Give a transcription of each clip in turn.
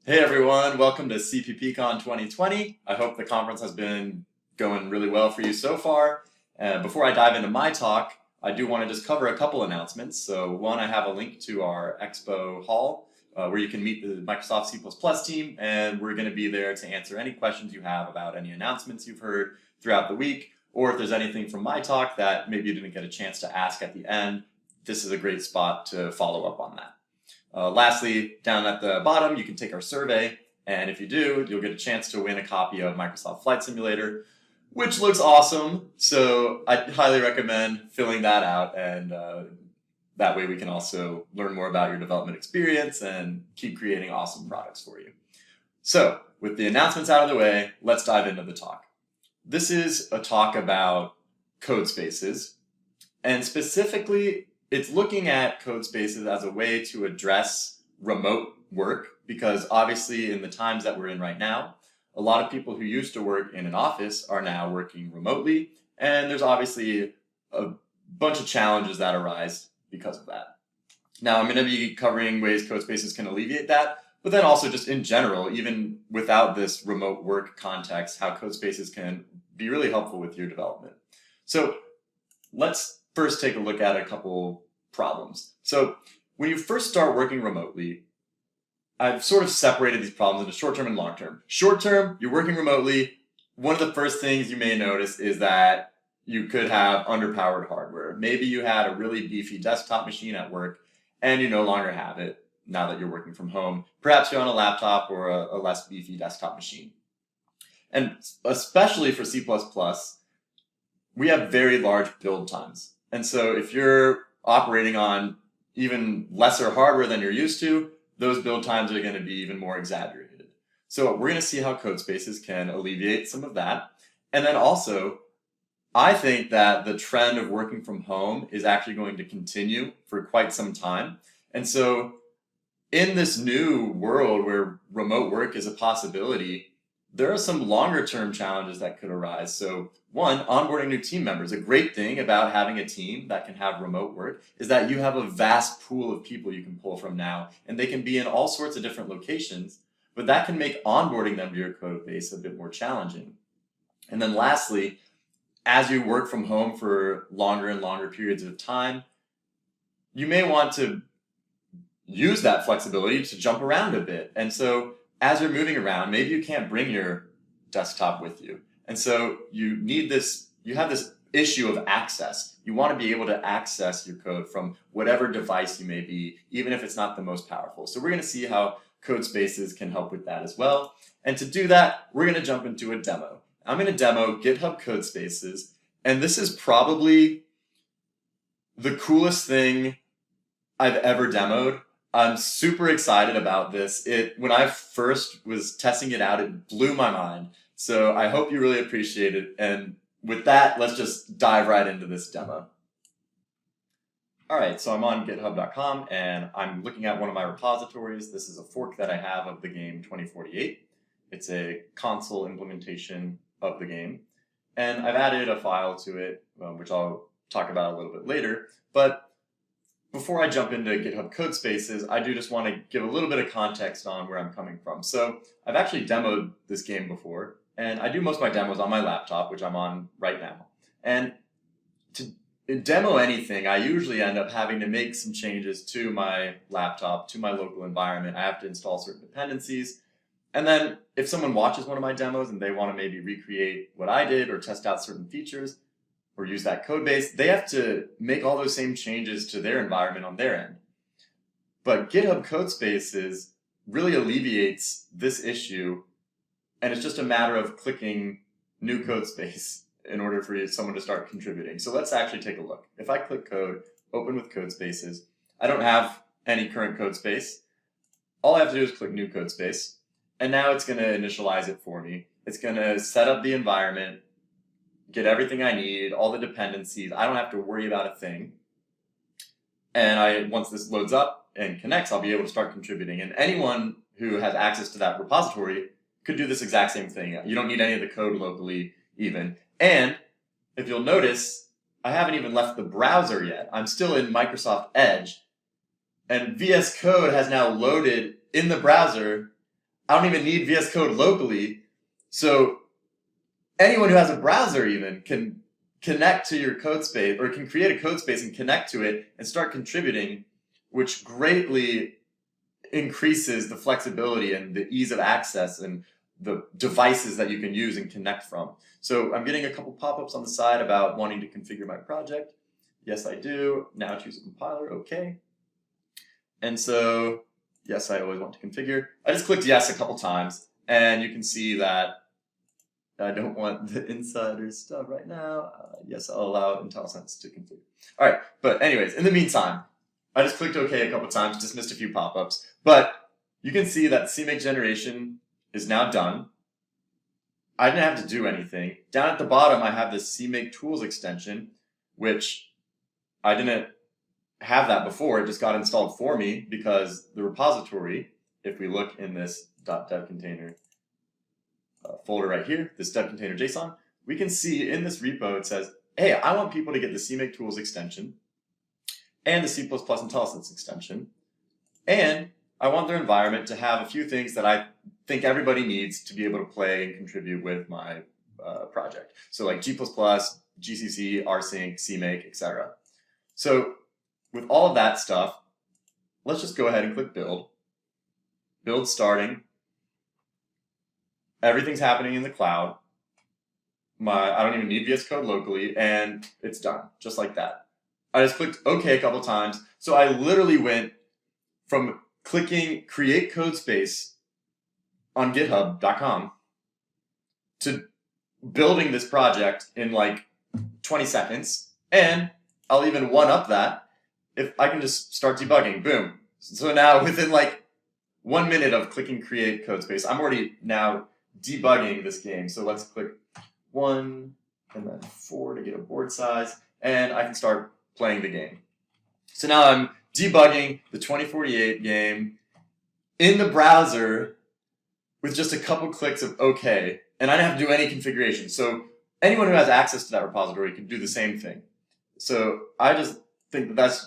Hey everyone, welcome to CppCon 2020. I hope the conference has been going really well for you so far. Before I dive into my talk, I do want to just cover a couple announcements. So one, I have a link to our Expo Hall where you can meet the Microsoft C++ team, and we're going to be there to answer any questions you have about any announcements you've heard throughout the week, or if there's anything from my talk that maybe you didn't get a chance to ask at the end, this is a great spot to follow up on that. Lastly, down at the bottom, you can take our survey, and if you do, you'll get a chance to win a copy of Microsoft Flight Simulator, which looks awesome. So I highly recommend filling that out, and that way we can also learn more about your development experience and keep creating awesome products for you. So with the announcements out of the way, let's dive into the talk. This is a talk about Codespaces, and specifically, it's looking at Codespaces as a way to address remote work, because obviously in the times that we're in right now, a lot of people who used to work in an office are now working remotely, and there's obviously a bunch of challenges that arise because of that. Now, I'm going to be covering ways Codespaces can alleviate that, but then also just in general, even without this remote work context, how Codespaces can be really helpful with your development. So let's first take a look at a couple problems. So when you first start working remotely, I've sort of separated these problems into short-term and long-term. Short-term, you're working remotely. One of the first things you may notice is that you could have underpowered hardware. Maybe you had a really beefy desktop machine at work and you no longer have it now that you're working from home. Perhaps you're on a laptop or a less beefy desktop machine. And especially for C++, we have very large build times. And so if you're operating on even lesser hardware than you're used to, those build times are going to be even more exaggerated. So we're going to see how Codespaces can alleviate some of that. And then also, I think that the trend of working from home is actually going to continue for quite some time. And so in this new world where remote work is a possibility, there are some longer term challenges that could arise. So one, onboarding new team members. A great thing about having a team that can have remote work is that you have a vast pool of people you can pull from now, and they can be in all sorts of different locations, but that can make onboarding them to your code base a bit more challenging. And then lastly, as you work from home for longer and longer periods of time, you may want to use that flexibility to jump around a bit. And so as you're moving around, maybe you can't bring your desktop with you. And so you have this issue of access. You want to be able to access your code from whatever device you may be, even if it's not the most powerful. So we're going to see how Codespaces can help with that as well. And to do that, we're going to jump into a demo. I'm going to demo GitHub Codespaces, and this is probably the coolest thing I've ever demoed. I'm super excited about this. When I first was testing it out, it blew my mind. So I hope you really appreciate it. And with that, let's just dive right into this demo. All right, so I'm on github.com and I'm looking at one of my repositories. This is a fork that I have of the game 2048. It's a console implementation of the game. And I've added a file to it, which I'll talk about a little bit later. But before I jump into GitHub Codespaces, I do just want to give a little bit of context on where I'm coming from. So I've actually demoed this game before, and I do most of my demos on my laptop, which I'm on right now. And to demo anything, I usually end up having to make some changes to my laptop, to my local environment. I have to install certain dependencies. And then if someone watches one of my demos and they want to maybe recreate what I did or test out certain features, or use that code base, they have to make all those same changes to their environment on their end. But GitHub Codespaces really alleviates this issue, and it's just a matter of clicking new codespace in order for someone to start contributing. So let's actually take a look. If I click code, open with Codespaces, I don't have any current codespace. All I have to do is click new codespace, and now it's going to initialize it for me. It's going to set up the environment, get everything I need, all the dependencies. I don't have to worry about a thing. And once this loads up and connects, I'll be able to start contributing. And anyone who has access to that repository could do this exact same thing. You don't need any of the code locally even. And if you'll notice, I haven't even left the browser yet. I'm still in Microsoft Edge. And VS Code has now loaded in the browser I don't even need VS Code locally. So anyone who has a browser even can connect to your code space, or can create a code space and connect to it and start contributing, which greatly increases the flexibility and the ease of access and the devices that you can use and connect from. So I'm getting a couple pop-ups on the side about wanting to configure my project. Yes, I do. Now choose a compiler. Okay. And so, yes, I always want to configure. I just clicked yes a couple times, and you can see that I don't want the insider stuff right now. Yes, I'll allow IntelliSense to configure. All right, but anyways, in the meantime, I just clicked OK a couple times, just missed a few pop-ups. But you can see that CMake generation is now done. I didn't have to do anything. Down at the bottom, I have this CMake tools extension, which I didn't have that before. It just got installed for me because the repository, if we look in this .dev container folder right here, this dev container JSON, we can see in this repo it says, hey, I want people to get the CMake tools extension and the C++ IntelliSense extension, and I want their environment to have a few things that I think everybody needs to be able to play and contribute with my project. So like G++, GCC, rsync, CMake, etc. So with all of that stuff, let's just go ahead and click build. Build starting. Everything's happening in the cloud. I don't even need VS Code locally, and it's done, just like that. I just clicked OK a couple times. So I literally went from clicking Create Codespace on github.com to building this project in like 20 seconds. And I'll even one-up that if I can just start debugging. Boom. So now within like 1 minute of clicking Create Codespace, I'm already now debugging this game. So let's click 1 and then 4 to get a board size, and I can start playing the game. So now I'm debugging the 2048 game in the browser with just a couple clicks of OK, and I didn't have to do any configuration. So anyone who has access to that repository can do the same thing. So I just think that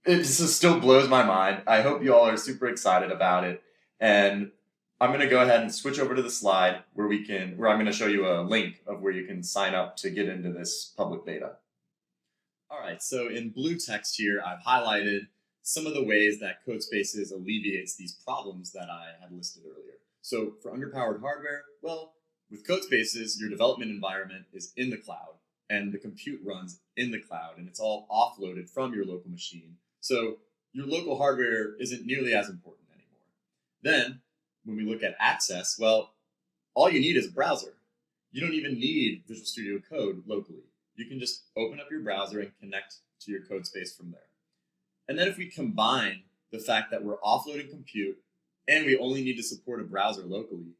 it just still blows my mind. I hope you all are super excited about it. And I'm going to go ahead and switch over to the slide where I'm going to show you a link of where you can sign up to get into this public beta. All right, so in blue text here, I've highlighted some of the ways that Codespaces alleviates these problems that I had listed earlier. So for underpowered hardware, well, with Codespaces, your development environment is in the cloud, and the compute runs in the cloud, and it's all offloaded from your local machine. So your local hardware isn't nearly as important anymore. Then, when we look at access, well, all you need is a browser. You don't even need Visual Studio Code locally. You can just open up your browser and connect to your code space from there. And then if we combine the fact that we're offloading compute and we only need to support a browser locally,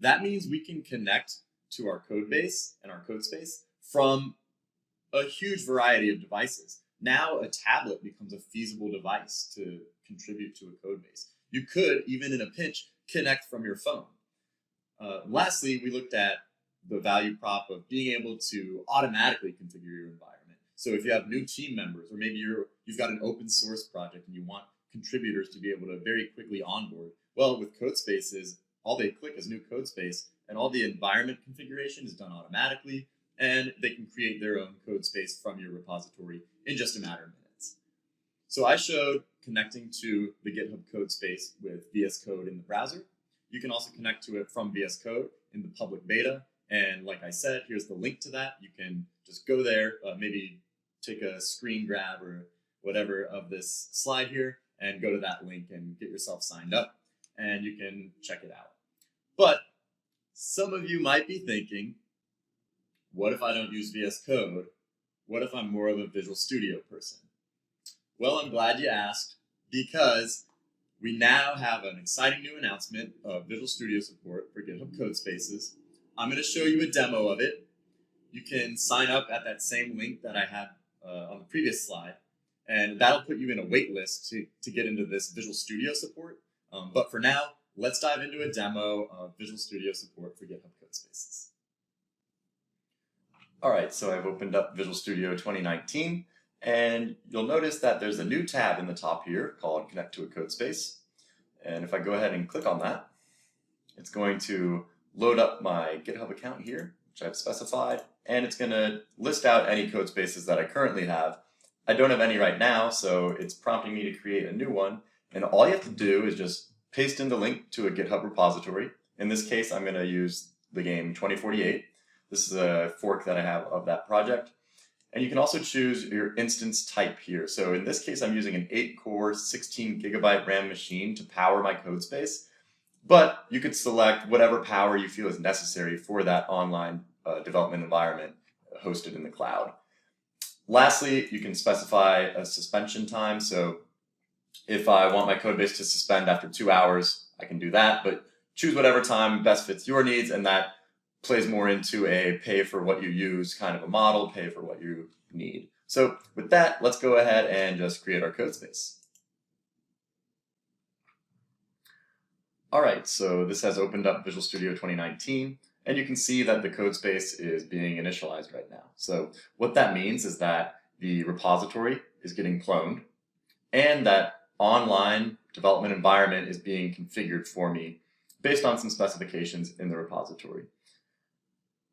that means we can connect to our code base and our code space from a huge variety of devices. Now a tablet becomes a feasible device to contribute to a code base. You could, even in a pinch, connect from your phone. Lastly, we looked at the value prop of being able to automatically configure your environment. So if you have new team members, or maybe you've got an open source project and you want contributors to be able to very quickly onboard, well, with Codespaces, all they click is new code space, and all the environment configuration is done automatically, and they can create their own code space from your repository in just a matter of minutes. So I showed connecting to the GitHub code space with VS Code in the browser. You can also connect to it from VS Code in the public beta. And like I said, here's the link to that. You can just go there, maybe take a screen grab or whatever of this slide here and go to that link and get yourself signed up, and you can check it out. But some of you might be thinking, what if I don't use VS Code? What if I'm more of a Visual Studio person? Well, I'm glad you asked, because we now have an exciting new announcement of Visual Studio support for GitHub Codespaces. I'm going to show you a demo of it. You can sign up at that same link that I had on the previous slide, and that'll put you in a wait list to get into this Visual Studio support. But for now, let's dive into a demo of Visual Studio support for GitHub Codespaces. All right, so I've opened up Visual Studio 2019, and you'll notice that there's a new tab in the top here called Connect to a Codespace. And if I go ahead and click on that, It's going to load up my GitHub account here, which I've specified, and it's going to list out any code spaces that I currently have. I don't have any right now, so it's prompting me to create a new one. And all you have to do is just paste in the link to a GitHub repository. In this case, I'm going to use the game 2048. This is a fork that I have of that project. And you can also choose your instance type here. So in this case, I'm using an 8-core, 16GB RAM machine to power my code space. But you could select whatever power you feel is necessary for that online development environment hosted in the cloud. Lastly, you can specify a suspension time. So if I want my code base to suspend after 2 hours, I can do that. But choose whatever time best fits your needs, and that plays more into a pay for what you use kind of a model, pay for what you need. So with that, let's go ahead and just create our code space. All right, so this has opened up Visual Studio 2019, and you can see that the code space is being initialized right now. So what that means is that the repository is getting cloned, and that online development environment is being configured for me based on some specifications in the repository.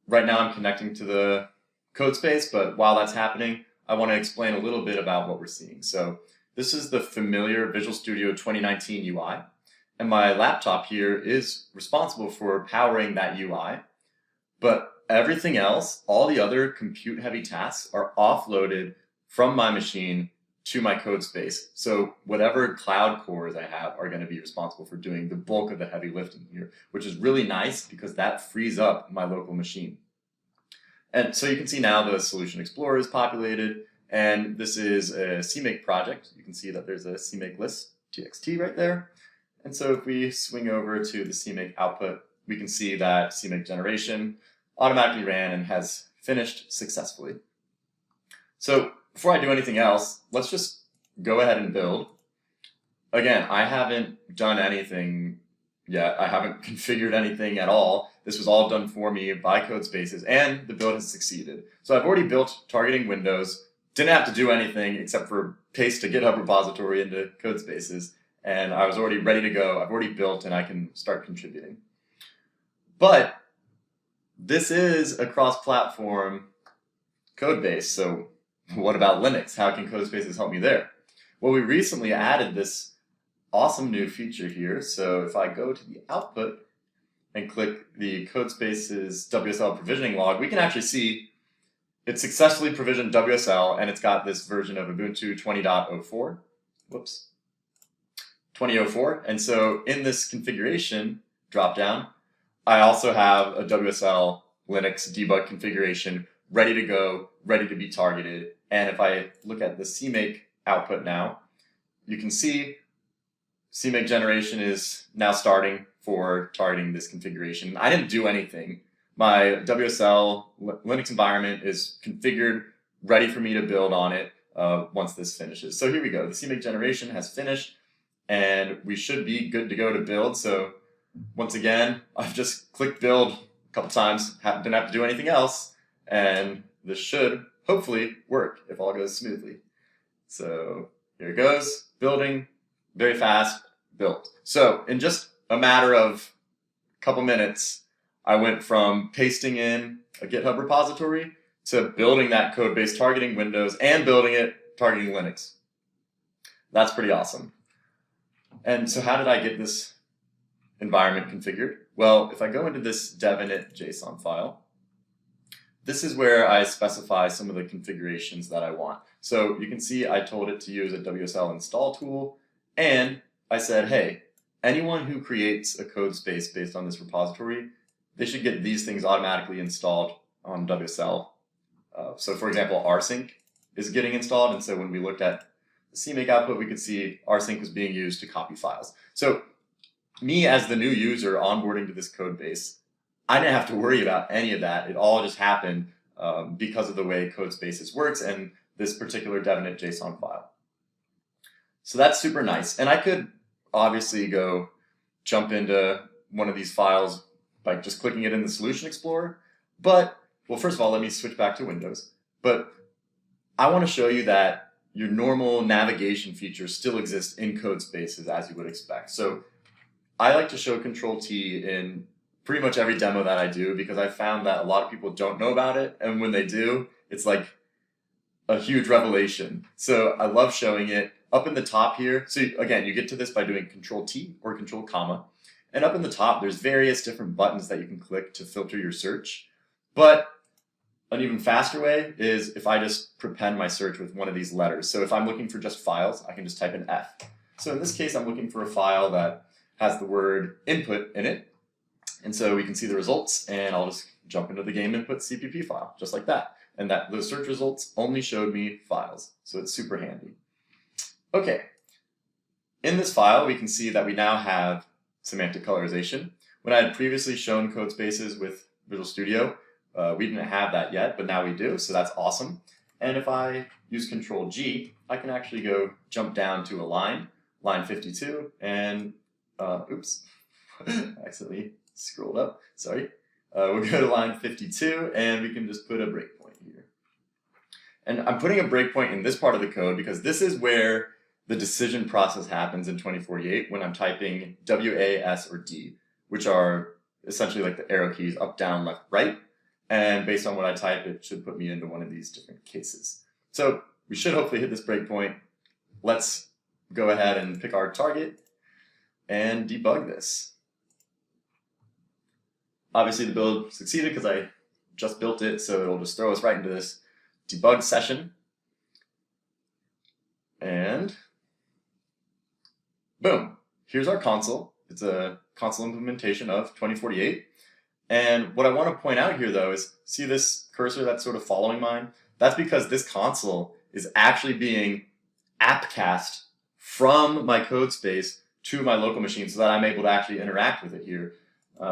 Right now I'm connecting to the code space, but while that's happening, I want to explain a little bit about what we're seeing. So this is the familiar Visual Studio 2019 UI. And my laptop here is responsible for powering that UI, but everything else, all the other compute-heavy tasks are offloaded from my machine to my code space. So whatever cloud cores I have are going to be responsible for doing the bulk of the heavy lifting here, which is really nice because that frees up my local machine. And so you can see now the Solution Explorer is populated, and this is a CMake project. You can see that there's a CMake list txt right there. And so if we swing over to the CMake output, we can see that CMake generation automatically ran and has finished successfully. So before I do anything else, let's just go ahead and build. Again, I haven't done anything yet. I haven't configured anything at all. This was all done for me by Codespaces, and the build has succeeded. So I've already built targeting windows, didn't have to do anything except for paste a GitHub repository into Codespaces. And I was already ready to go. I've already built and I can start contributing. But this is a cross-platform code base. So what about Linux? How can Codespaces help me there? Well, we recently added this awesome new feature here. So if I go to the output and click the Codespaces WSL provisioning log, we can actually see it successfully provisioned WSL, and it's got this version of Ubuntu 20.04. Whoops. 2004. And so in this configuration dropdown, I also have a WSL Linux debug configuration ready to go, ready to be targeted. And if I look at the CMake output now, you can see CMake generation is now starting for targeting this configuration. I didn't do anything. My WSL Linux environment is configured, ready for me to build on it once this finishes. So here we go. The CMake generation has finished, and we should be good to go to build. So once again, I've just clicked build a couple times, didn't have to do anything else, and this should hopefully work if all goes smoothly. So here it goes, building, very fast, built. So in just a matter of a couple minutes, I went from pasting in a GitHub repository to building that code base targeting Windows and building it targeting Linux. That's pretty awesome. And so how did I get this environment configured? Well, if I go into this dev.init JSON file, this is where I specify some of the configurations that I want. So you can see I told it to use a WSL install tool, and I said, hey, anyone who creates a code space based on this repository, they should get these things automatically installed on WSL. So for example, rsync is getting installed, and so when we looked at the CMake output, we could see rsync was being used to copy files. So me as the new user onboarding to this code base, I didn't have to worry about any of that. It all just happened because of the way Codespaces works and this particular dev.init JSON file. So that's super nice. And I could obviously go jump into one of these files by just clicking it in the Solution Explorer. But, well, first of all, let me switch back to Windows. But I want to show you that your normal navigation features still exist in Codespaces as you would expect. So I like to show Control T in pretty much every demo that I do because I found that a lot of people don't know about it, and when they do, it's like a huge revelation. So I love showing it up in the top here. So again, you get to this by doing Control T or Control comma. And up in the top, there's various different buttons that you can click to filter your search. But an even faster way is if I just prepend my search with one of these letters. So if I'm looking for just files, I can just type in F. So in this case, I'm looking for a file that has the word input in it. And so we can see the results, and I'll just jump into the game input CPP file, just like that. And those search results only showed me files. So it's super handy. Okay. In this file, we can see that we now have semantic colorization. When I had previously shown Codespaces with Visual Studio, we didn't have that yet, but now we do, so that's awesome. And if I use Control G, I can actually go jump down to a line 52, and oops, I accidentally scrolled up, sorry. We'll go to line 52, and we can just put a breakpoint here. And I'm putting a breakpoint in this part of the code because this is where the decision process happens in 2048 when I'm typing W, A, S, or D, which are essentially like the arrow keys up, down, left, right. And based on what I type, it should put me into one of these different cases. So we should hopefully hit this breakpoint. Let's go ahead and pick our target and debug this. Obviously the build succeeded because I just built it, so it'll just throw us right into this debug session. And boom, here's our console. It's a console implementation of 2048. And what I want to point out here, though, is see this cursor that's sort of following mine? That's because this console is actually being appcast from my code space to my local machine so that I'm able to actually interact with it here.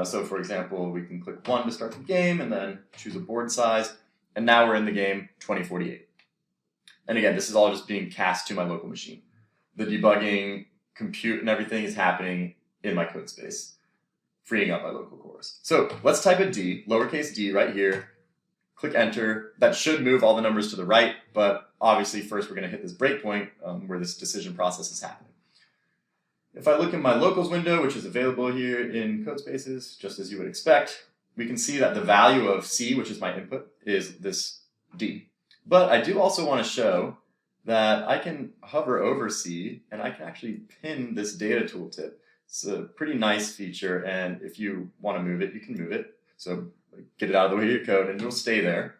So for example, we can click 1 to start the game and then choose a board size. And now we're in the game 2048. And again, this is all just being cast to my local machine. The debugging, compute, and everything is happening in my code space, freeing up my local cores. So let's type a D, lowercase d right here, click enter. That should move all the numbers to the right, but obviously first we're going to hit this breakpoint where this decision process is happening. If I look in my locals window, which is available here in Codespaces, just as you would expect, we can see that the value of C, which is my input, is this D. But I do also want to show that I can hover over C and I can actually pin this data tooltip. It's a pretty nice feature, and if you want to move it, you can move it. So get it out of the way of your code and it'll stay there.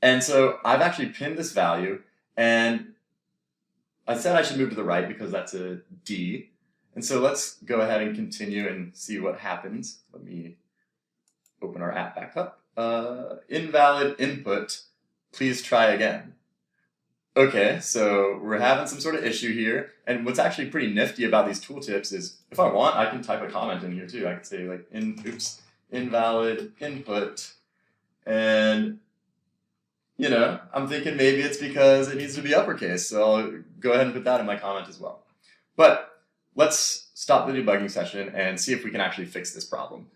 And so I've actually pinned this value, and I said I should move to the right because that's a D. And so let's go ahead and continue and see what happens. Let me open our app back up. Invalid input, please try again. Okay, so we're having some sort of issue here. And what's actually pretty nifty about these tooltips is if I want, I can type a comment in here too. I can say like, invalid input. And you know, I'm thinking maybe it's because it needs to be uppercase, so I'll go ahead and put that in my comment as well. But let's stop the debugging session and see if we can actually fix this problem.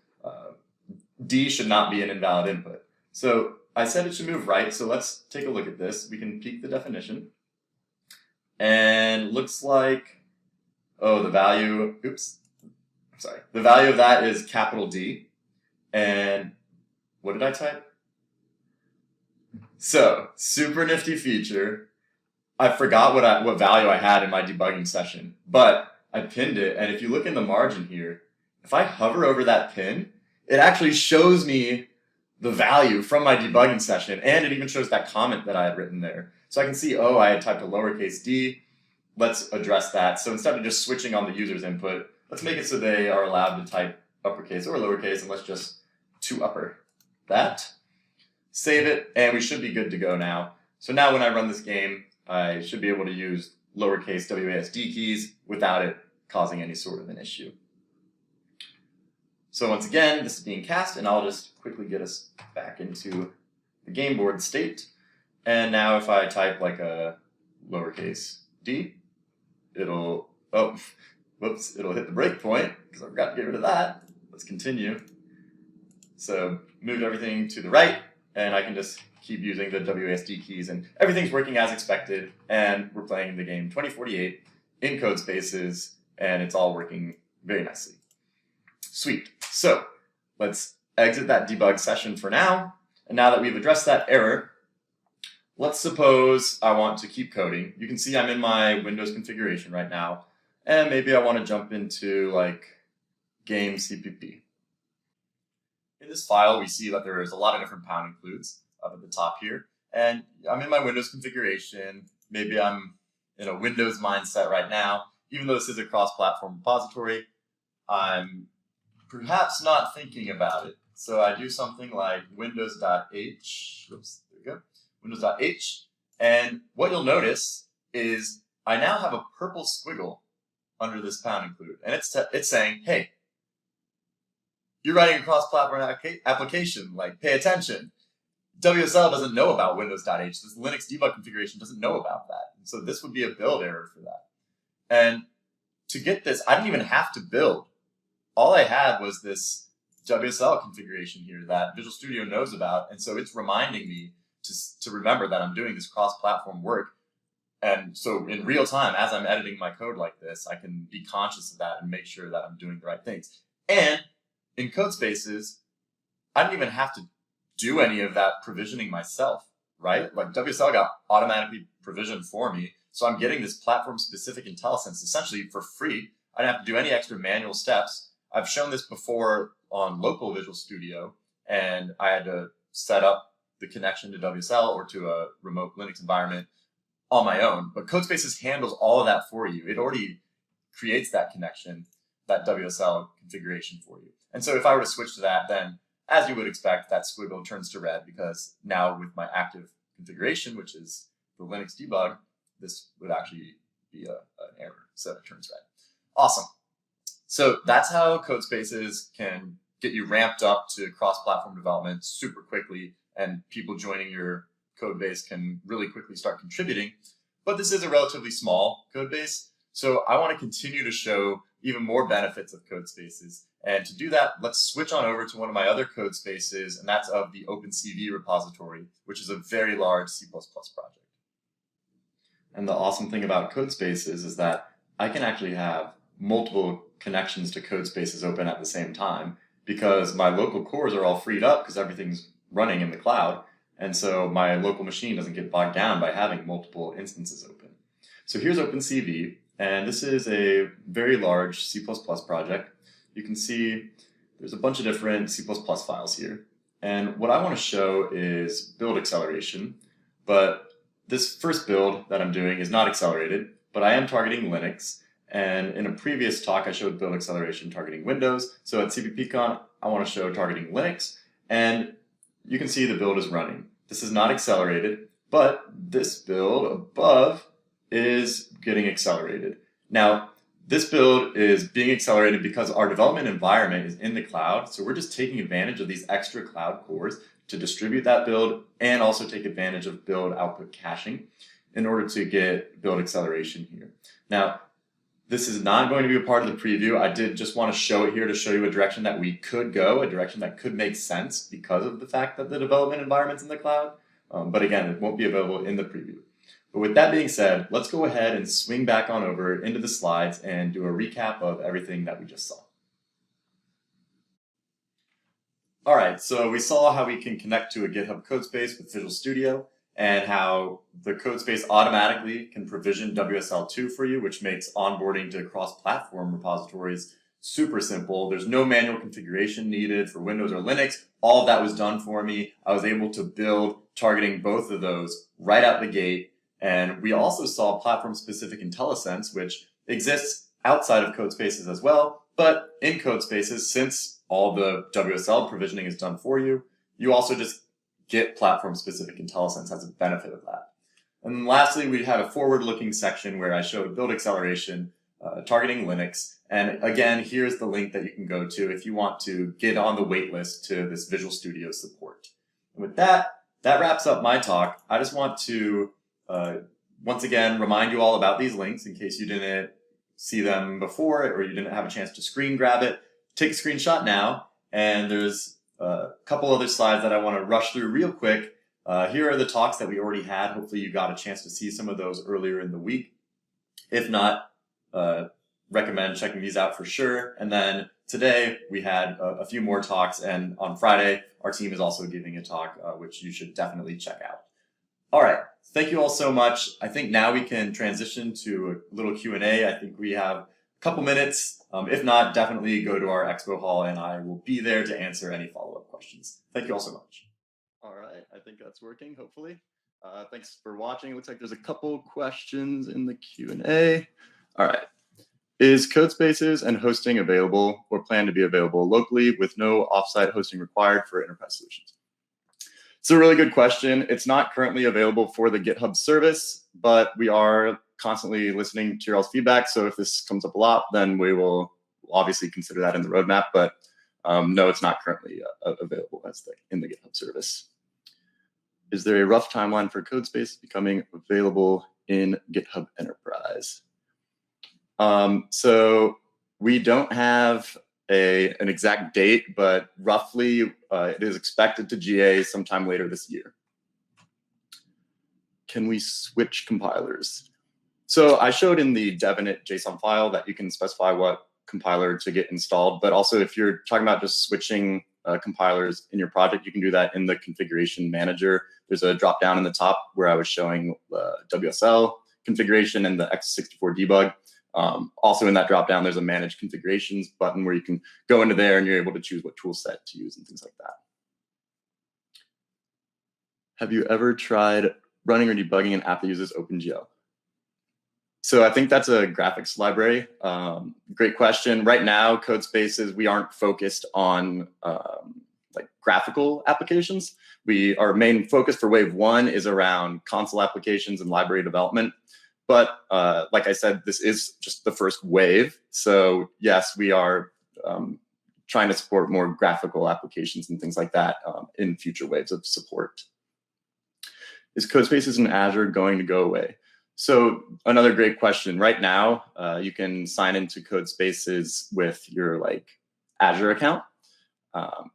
D should not be an invalid input. So I said it should move right, so let's take a look at this. We can peek the definition. And looks like, oh, the value, the value of that is capital D. And what did I type? So, super nifty feature. I forgot what value I had in my debugging session, but I pinned it, and if you look in the margin here, if I hover over that pin, it actually shows me the value from my debugging session, and it even shows that comment that I had written there. So I can see, oh, I had typed a lowercase d. Let's address that. So instead of just switching on the user's input, let's make it so they are allowed to type uppercase or lowercase, and let's just upper that. Save it, and we should be good to go now. So now when I run this game, I should be able to use lowercase WASD keys without it causing any sort of an issue. So once again, this is being cast, and I'll just quickly get us back into the game board state. And now if I type like a lowercase d, it'll, oh, whoops, it'll hit the breakpoint because I forgot to get rid of that. Let's continue. So moved everything to the right, and I can just keep using the WASD keys, and everything's working as expected, and we're playing the game 2048 in Codespaces, and it's all working very nicely. Sweet. So let's exit that debug session for now. And now that we've addressed that error, let's suppose I want to keep coding. You can see I'm in my Windows configuration right now. And maybe I want to jump into like game CPP. In this file, we see that there is a lot of different pound includes up at the top here. And I'm in my Windows configuration. Maybe I'm in a Windows mindset right now. Even though this is a cross-platform repository, I'm perhaps not thinking about it. So I do something like windows.h, oops, there we go, windows.h. And what you'll notice is I now have a purple squiggle under this pound include. And it's saying, hey, you're writing a cross-platform application, like pay attention. WSL doesn't know about windows.h. This Linux debug configuration doesn't know about that. And so this would be a build error for that. And to get this, I didn't even have to build. All I had was this WSL configuration here that Visual Studio knows about. And so it's reminding me to remember that I'm doing this cross-platform work. And so in real time, as I'm editing my code like this, I can be conscious of that and make sure that I'm doing the right things. And in Codespaces, I didn't even have to do any of that provisioning myself, right? Like WSL got automatically provisioned for me. So I'm getting this platform-specific IntelliSense essentially for free. I didn't have to do any extra manual steps. I've shown this before on local Visual Studio, and I had to set up the connection to WSL or to a remote Linux environment on my own. But Codespaces handles all of that for you. It already creates that connection, that WSL configuration for you. And so if I were to switch to that, then as you would expect, that squiggle turns to red because now with my active configuration, which is the Linux debug, this would actually be an error, so it turns red. Awesome. So that's how Codespaces can get you ramped up to cross-platform development super quickly, and people joining your code base can really quickly start contributing. But this is a relatively small code base, so I want to continue to show even more benefits of Codespaces. And to do that, let's switch on over to one of my other Codespaces, and that's of the OpenCV repository, which is a very large C++ project. And the awesome thing about Codespaces is that I can actually have multiple connections to Codespaces open at the same time because my local cores are all freed up because everything's running in the cloud. And so my local machine doesn't get bogged down by having multiple instances open. So here's OpenCV, and this is a very large C++ project. You can see there's a bunch of different C++ files here. And what I want to show is build acceleration, but this first build that I'm doing is not accelerated, but I am targeting Linux. And in a previous talk, I showed build acceleration targeting Windows. So at CppCon, I want to show targeting Linux. And you can see the build is running. This is not accelerated, but this build above is getting accelerated. Now, this build is being accelerated because our development environment is in the cloud. So we're just taking advantage of these extra cloud cores to distribute that build and also take advantage of build output caching in order to get build acceleration here. Now, this is not going to be a part of the preview. I did just want to show it here to show you a direction that we could go, a direction that could make sense because of the fact that the development environment's in the cloud. But again, it won't be available in the preview. But with that being said, let's go ahead and swing back on over into the slides and do a recap of everything that we just saw. All right, so we saw how we can connect to a GitHub Codespace with Visual Studio and how the Codespace automatically can provision WSL2 for you, which makes onboarding to cross-platform repositories super simple. There's no manual configuration needed for Windows or Linux. All of that was done for me. I was able to build targeting both of those right out the gate. And we also saw platform-specific IntelliSense, which exists outside of Codespaces as well. But in Codespaces, since all the WSL provisioning is done for you, you also just get platform-specific IntelliSense as a benefit of that. And then lastly, we had a forward-looking section where I showed build acceleration targeting Linux. And again, here's the link that you can go to if you want to get on the wait list to this Visual Studio support. And with that, that wraps up my talk. I just want to once again remind you all about these links in case you didn't see them before or you didn't have a chance to screen grab it. Take a screenshot now, and there's a couple other slides that I want to rush through real quick. Here are the talks that we already had. Hopefully you got a chance to see some of those earlier in the week. If not, recommend checking these out for sure. And then today we had a few more talks, and on Friday, our team is also giving a talk, which you should definitely check out. All right. Thank you all so much. I think now we can transition to a little Q&A. I think we have a couple minutes. If not, definitely go to our expo hall and I will be there to answer any follow-up questions. Thank you all so much. All right. I think that's working, hopefully. Thanks for watching. It looks like there's a couple questions in the Q&A. All right. Is Codespaces and hosting available or plan to be available locally with no offsite hosting required for enterprise solutions? It's a really good question. It's not currently available for the GitHub service, but we are constantly listening to your all's feedback. So if this comes up a lot, then we will obviously consider that in the roadmap. But no, it's not currently available in the GitHub service. Is there a rough timeline for Codespaces becoming available in GitHub Enterprise? So we don't have an exact date, but roughly it is expected to GA sometime later this year. Can we switch compilers? So I showed in the dev.init JSON file that you can specify what compiler to get installed, but also if you're talking about just switching compilers in your project, you can do that in the configuration manager. There's a drop down in the top where I was showing WSL configuration and the x64 debug. Also in that drop down, there's a manage configurations button where you can go into there and you're able to choose what tool set to use and things like that. Have you ever tried running or debugging an app that uses OpenGL? So I think that's a graphics library. Great question. Right now, Codespaces, we aren't focused on like graphical applications. Our main focus for wave 1 is around console applications and library development. But like I said, this is just the first wave. So yes, we are trying to support more graphical applications and things like that in future waves of support. Is Codespaces in Azure going to go away? So another great question. Right now, you can sign into Codespaces with your Azure account.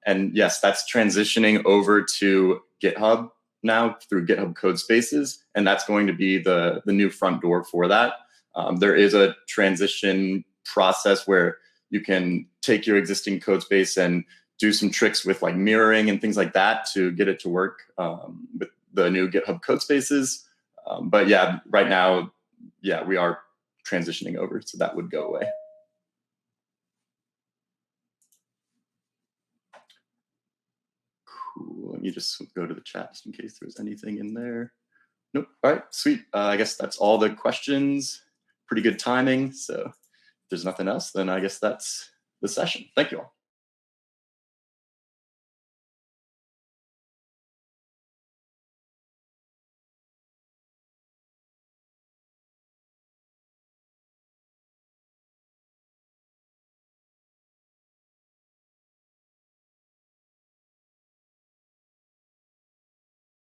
And yes, that's transitioning over to GitHub now through GitHub Codespaces, and that's going to be the new front door for that. There is a transition process where you can take your existing Codespace and do some tricks with mirroring and things like that to get it to work with the new GitHub Codespaces. But yeah, right now, yeah, we are transitioning over, so that would go away. Cool. Let me just go to the chat just in case there's anything in there. Nope. All right, sweet. I guess that's all the questions. Pretty good timing. So if there's nothing else, then I guess that's the session. Thank you all.